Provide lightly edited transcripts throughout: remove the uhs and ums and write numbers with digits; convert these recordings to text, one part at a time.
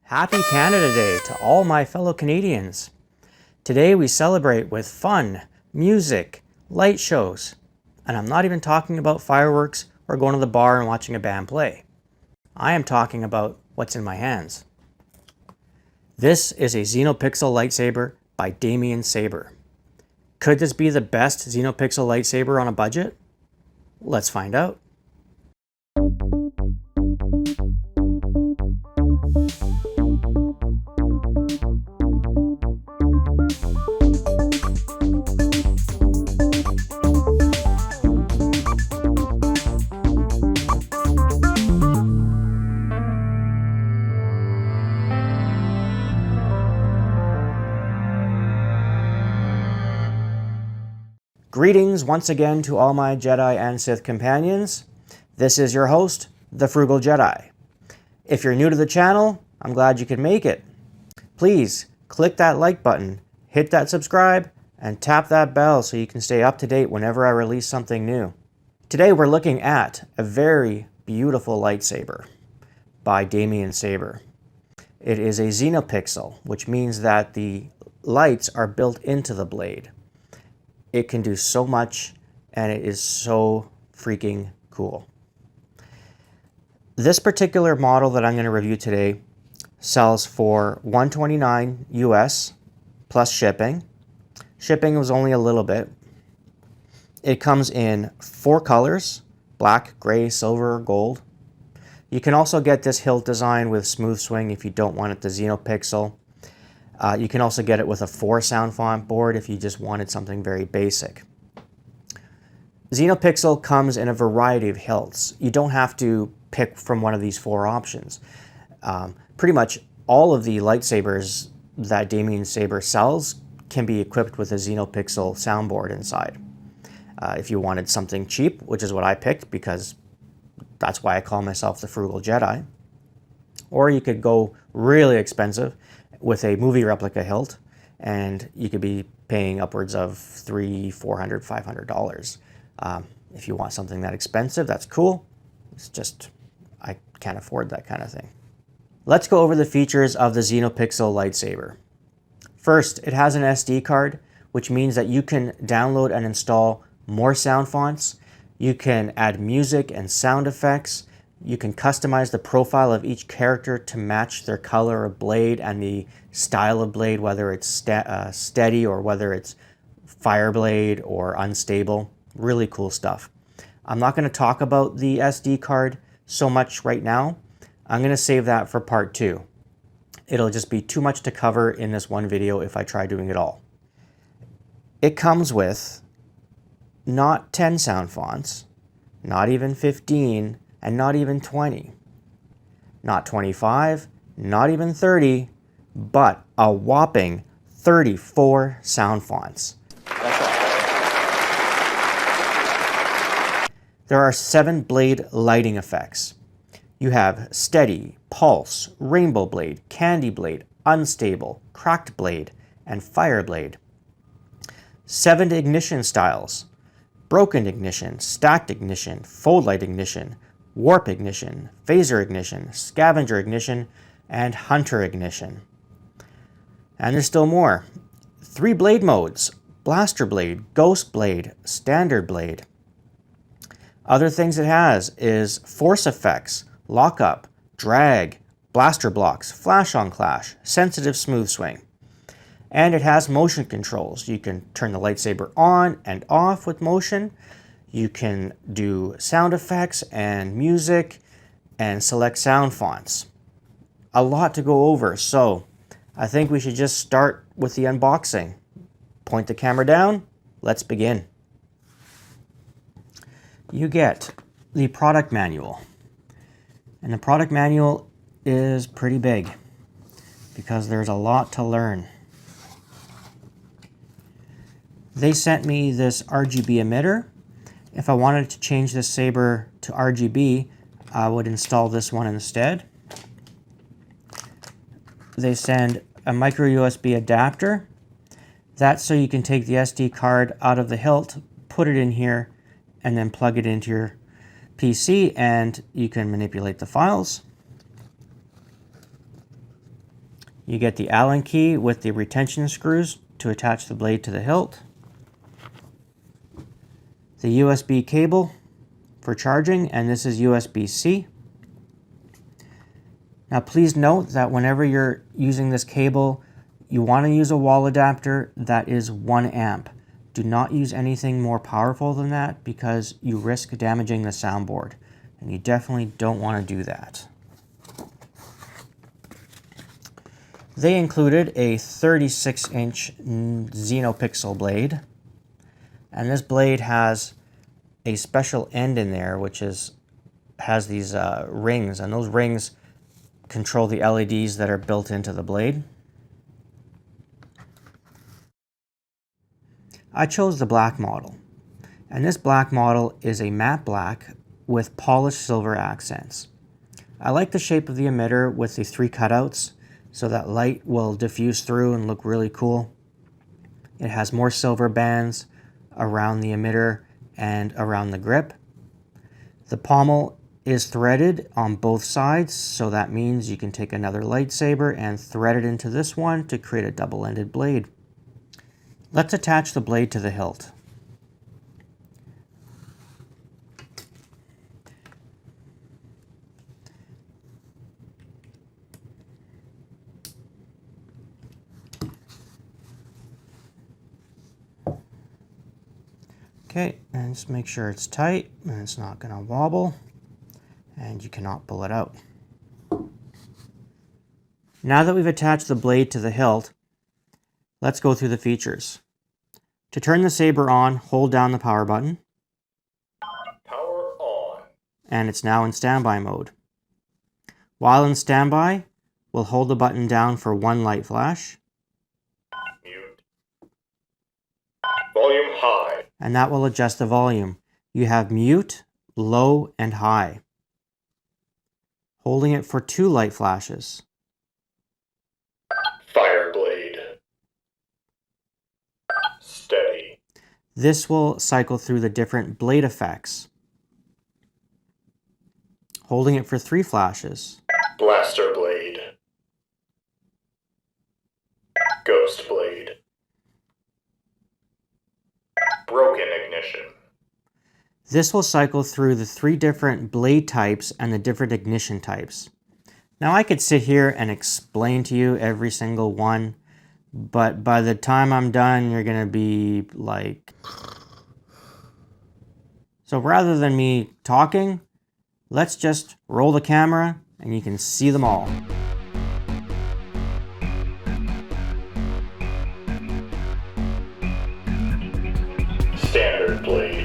Happy Canada Day to all my fellow Canadians. Today we celebrate with fun, music, light shows, and I'm not even talking about fireworks or going to the bar and watching a band play. I am talking about what's in my hands. This is a Xenopixel lightsaber by DamienSaber. Could this be the best Xenopixel lightsaber on a budget? Let's find out. Greetings once again to all my Jedi and Sith companions. This is your host, the Frugal Jedi. If you're new to the channel, I'm glad you could make it. Please click that like button, hit that subscribe, and tap that bell so you can stay up to date whenever I release something new. Today we're looking at a very beautiful lightsaber by DamienSaber. It is a Xenopixel, which means that the lights are built into the blade. It can do so much, and it is so freaking cool. This particular model that I'm going to review today sells for $129 US plus shipping. Shipping was only a little bit. It comes in 4 colors: black, gray, silver, gold. You can also get this hilt design with smooth swing if you don't want it the Xenopixel. You can also get it with a 4 sound font board if you just wanted something very basic. Xenopixel comes in a variety of hilts. You don't have to pick from one of these 4 options. Pretty much all of the lightsabers that DamienSaber sells can be equipped with a Xenopixel soundboard inside. If you wanted something cheap, which is what I picked because that's why I call myself the Frugal Jedi. Or you could go really expensive with a movie replica hilt, and you could be paying upwards of $300, $400, $500. If you want something that expensive, that's cool. It's just, I can't afford that kind of thing. Let's go over the features of the Xenopixel lightsaber. First, it has an SD card, which means that you can download and install more sound fonts. You can add music and sound effects. You can customize the profile of each character to match their color of blade and the style of blade, whether it's steady or whether it's fire blade or unstable. Really cool stuff. I'm not going to talk about the SD card so much right now. I'm going to save that for part 2. It'll just be too much to cover in this one video if I try doing it all. It comes with not 10 sound fonts, not even 15, and not even 20. Not 25, not even 30, but a whopping 34 sound fonts. That's all. There are 7 blade lighting effects. You have steady, pulse, rainbow blade, candy blade, unstable, cracked blade, and fire blade. 7 ignition styles: broken ignition, stacked ignition, fold light ignition, warp ignition, phaser ignition, scavenger ignition, and hunter ignition. And there's still more. 3 blade modes: blaster blade, ghost blade, standard blade. Other things it has is force effects, lockup, drag, blaster blocks, flash on clash, sensitive smooth swing. And it has motion controls. You can turn the lightsaber on and off with motion. You can do sound effects and music and select sound fonts. A lot to go over, so I think we should just start with the unboxing. Point the camera down, let's begin. You get the product manual. And the product manual is pretty big because there's a lot to learn. They sent me this RGB emitter. If I wanted to change this saber to RGB, I would install this one instead. They send a micro USB adapter. That's so you can take the SD card out of the hilt, put it in here, and then plug it into your PC and you can manipulate the files. You get the Allen key with the retention screws to attach the blade to the hilt. The USB cable for charging, and this is USB-C. Now please note that whenever you're using this cable, you want to use a wall adapter that is 1 amp. Do not use anything more powerful than that because you risk damaging the soundboard, and you definitely don't want to do that. They included a 36-inch Xenopixel blade, and this blade has a special end in there which has these rings, and those rings control the LEDs that are built into the blade. I chose the black model, and this black model is a matte black with polished silver accents. I like the shape of the emitter with the 3 cutouts so that light will diffuse through and look really cool. It has more silver bands around the emitter and around the grip. The pommel is threaded on both sides, so that means you can take another lightsaber and thread it into this one to create a double-ended blade. Let's attach the blade to the hilt. Okay, and just make sure it's tight and it's not going to wobble, and you cannot pull it out. Now that we've attached the blade to the hilt, let's go through the features. To turn the saber on, hold down the power button. Power on. And it's now in standby mode. While in standby, we'll hold the button down for 1 light flash. Mute. Volume high. And that will adjust the volume. You have mute, low, and high. Holding it for 2 light flashes. Fire blade. Steady. This will cycle through the different blade effects. Holding it for 3 flashes. Blaster blade. Ghost blade. Broken ignition. This will cycle through the 3 different blade types and the different ignition types. Now I could sit here and explain to you every single one, but by the time I'm done, you're gonna be like... So rather than me talking, let's just roll the camera and you can see them all. Standard blade.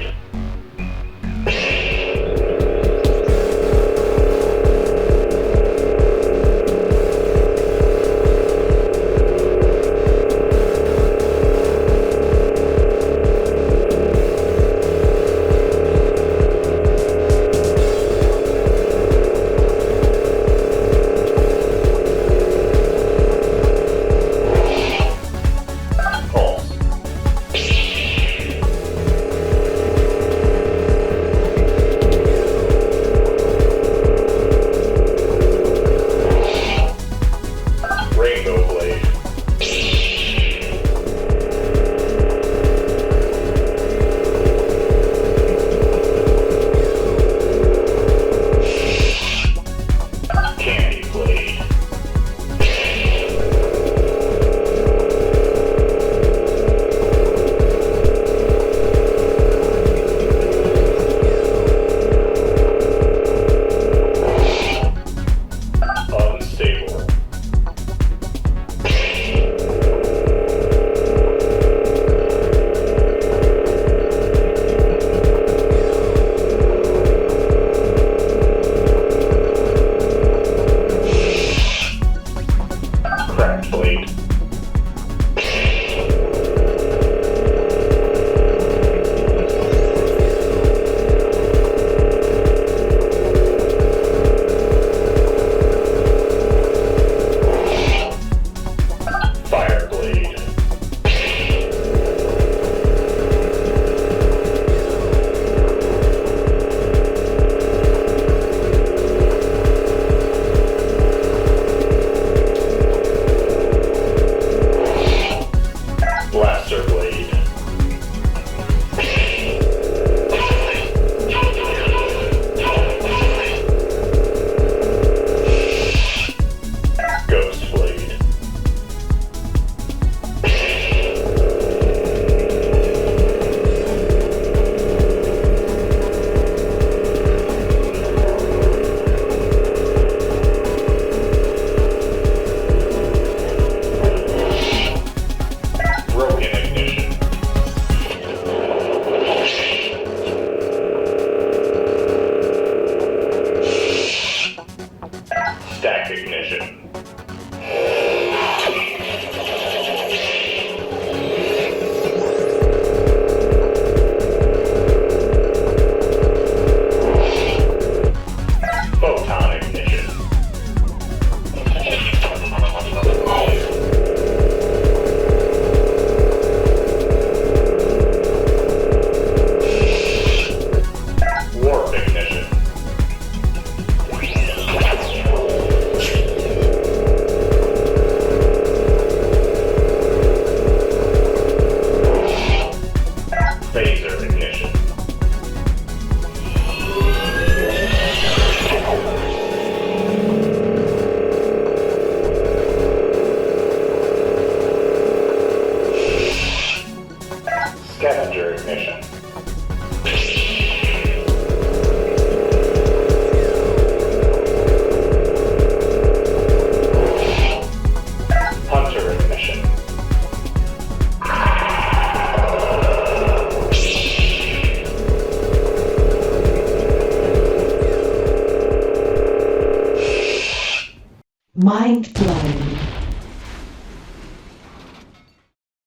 Mind blown.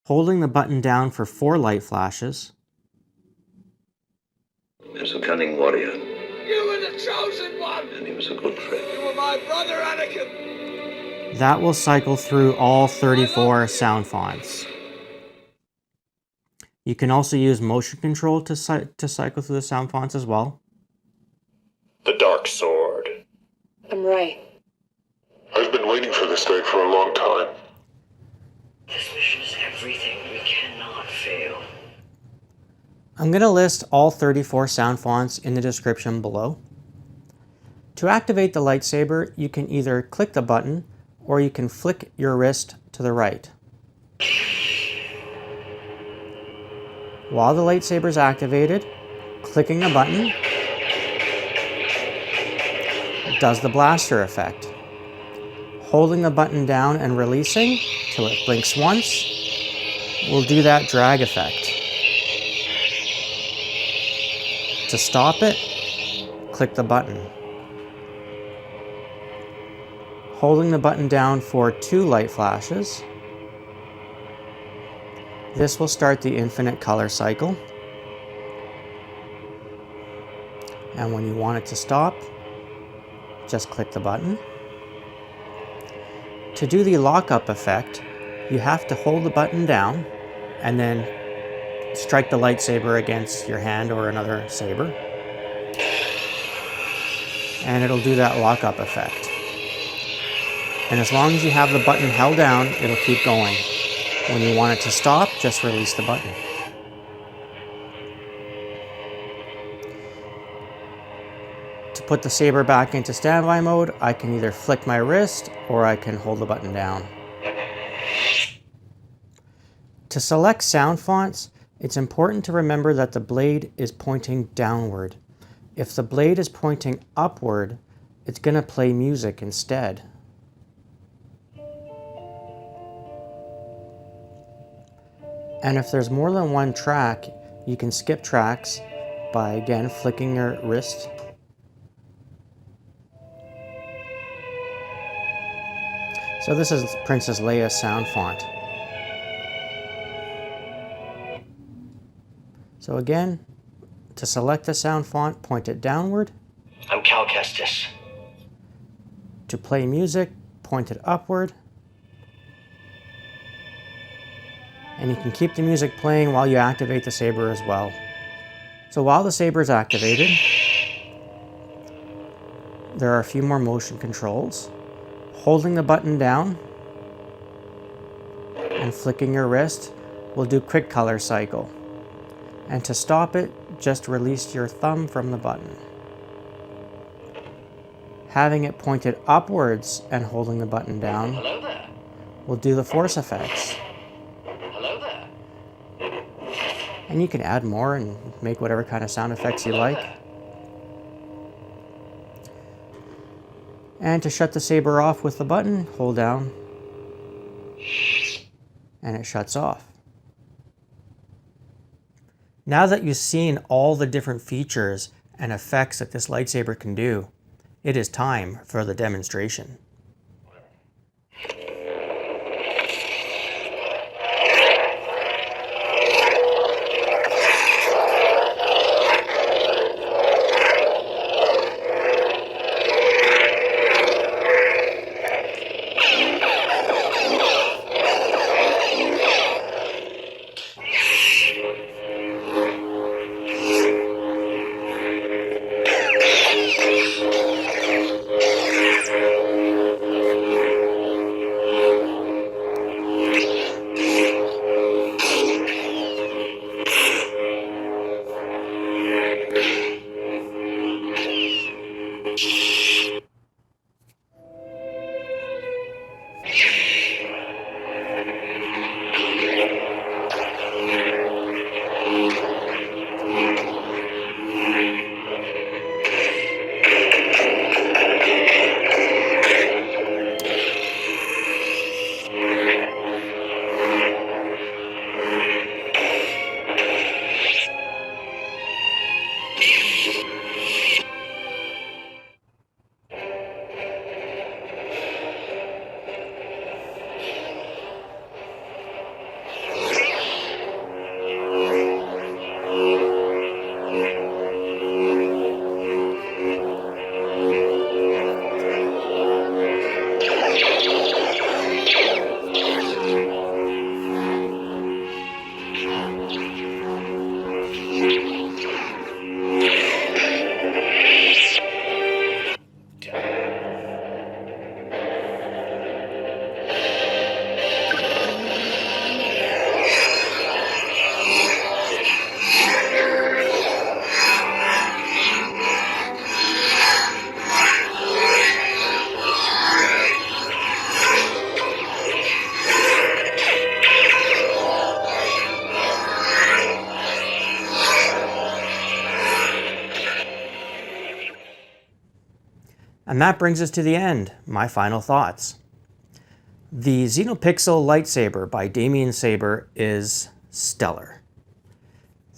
Holding the button down for 4 light flashes. He was a cunning warrior, You were the chosen one! and he was a good friend. You were my brother, Anakin! That will cycle through all 34 sound fonts. You can also use motion control to cycle through the sound fonts as well. The Dark Sword. I'm Rey. I've been waiting for this day for a long time. This mission is everything. We cannot fail. I'm going to list all 34 sound fonts in the description below. To activate the lightsaber, you can either click the button or you can flick your wrist to the right. While the lightsaber is activated, clicking the button does the blaster effect. Holding the button down and releasing till it blinks once will do that drag effect. To stop it, click the button. Holding the button down for 2 light flashes. This will start the infinite color cycle. And when you want it to stop, just click the button. To do the lockup effect, you have to hold the button down and then strike the lightsaber against your hand or another saber. And it'll do that lockup effect. And as long as you have the button held down, it'll keep going. When you want it to stop, just release the button. To put the saber back into standby mode, I can either flick my wrist or I can hold the button down. To select sound fonts, it's important to remember that the blade is pointing downward. If the blade is pointing upward, it's going to play music instead. And if there's more than one track, you can skip tracks by again flicking your wrist. So this is Princess Leia's sound font. So again, to select the sound font, point it downward. I'm Cal Kestis. To play music, point it upward. And you can keep the music playing while you activate the saber as well. So while the saber is activated, there are a few more motion controls. Holding the button down and flicking your wrist will do quick color cycle. And to stop it, just release your thumb from the button. Having it pointed upwards and holding the button down Hello there. will do the force effects. Hello there. And you can add more and make whatever kind of sound effects you like. And to shut the saber off with the button, hold down and it shuts off. Now that you've seen all the different features and effects that this lightsaber can do, it is time for the demonstration. And that brings us to the end, my final thoughts. The Xenopixel Lightsaber by DamienSaber is stellar.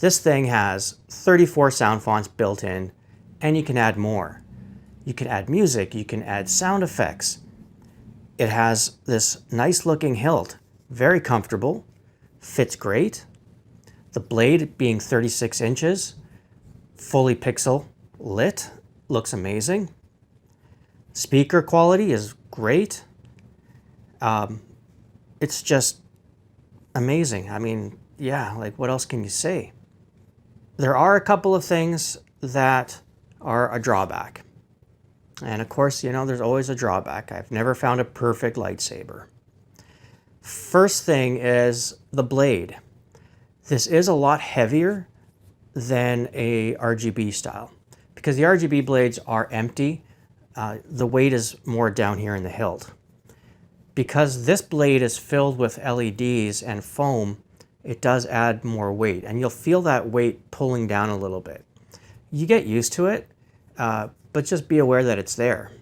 This thing has 34 sound fonts built in, and you can add more. You can add music, you can add sound effects. It has this nice looking hilt, very comfortable, fits great. The blade being 36 inches, fully pixel lit, looks amazing. Speaker quality is great. It's just amazing. I mean, yeah, like what else can you say? There are a couple of things that are a drawback. And of course, you know, there's always a drawback. I've never found a perfect lightsaber. First thing is the blade. This is a lot heavier than a RGB style because the RGB blades are empty. The weight is more down here in the hilt. Because this blade is filled with LEDs and foam, it does add more weight, and you'll feel that weight pulling down a little bit. You get used to it, but just be aware that it's there.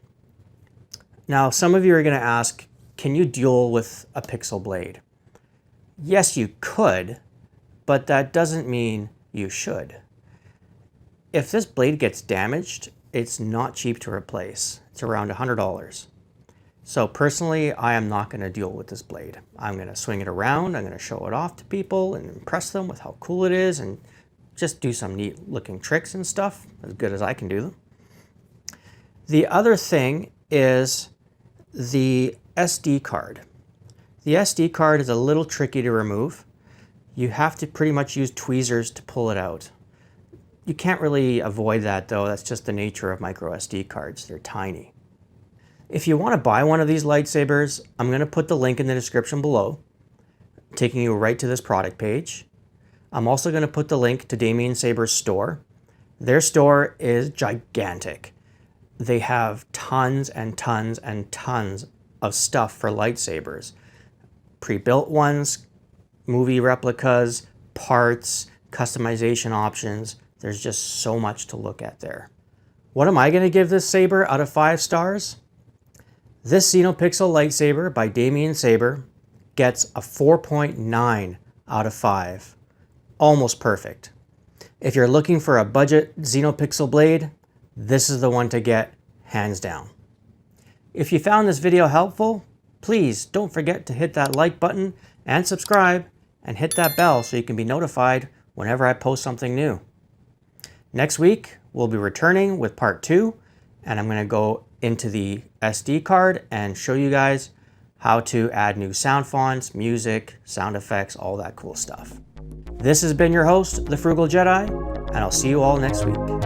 Now, some of you are going to ask, can you duel with a pixel blade? Yes, you could, but that doesn't mean you should. If this blade gets damaged, it's not cheap to replace. It's around $100. So personally, I am not going to duel with this blade. I'm going to swing it around, I'm going to show it off to people and impress them with how cool it is and just do some neat looking tricks and stuff, as good as I can do them. The other thing is the SD card. The SD card is a little tricky to remove. You have to pretty much use tweezers to pull it out. You can't really avoid that though, that's just the nature of micro SD cards, they're tiny. If you want to buy one of these lightsabers, I'm going to put the link in the description below, taking you right to this product page. I'm also going to put the link to DamienSaber's store. Their store is gigantic. They have tons and tons and tons of stuff for lightsabers. Pre-built ones, movie replicas, parts, customization options. There's just so much to look at there. What am I going to give this saber out of 5 stars? This Xenopixel lightsaber by DamienSaber gets a 4.9 out of 5. Almost perfect. If you're looking for a budget Xenopixel blade, this is the one to get, hands down. If you found this video helpful, please don't forget to hit that like button and subscribe and hit that bell so you can be notified whenever I post something new. Next week, we'll be returning with part 2, and I'm going to go into the SD card and show you guys how to add new sound fonts, music, sound effects, all that cool stuff. This has been your host, The Frugal Jedi, and I'll see you all next week.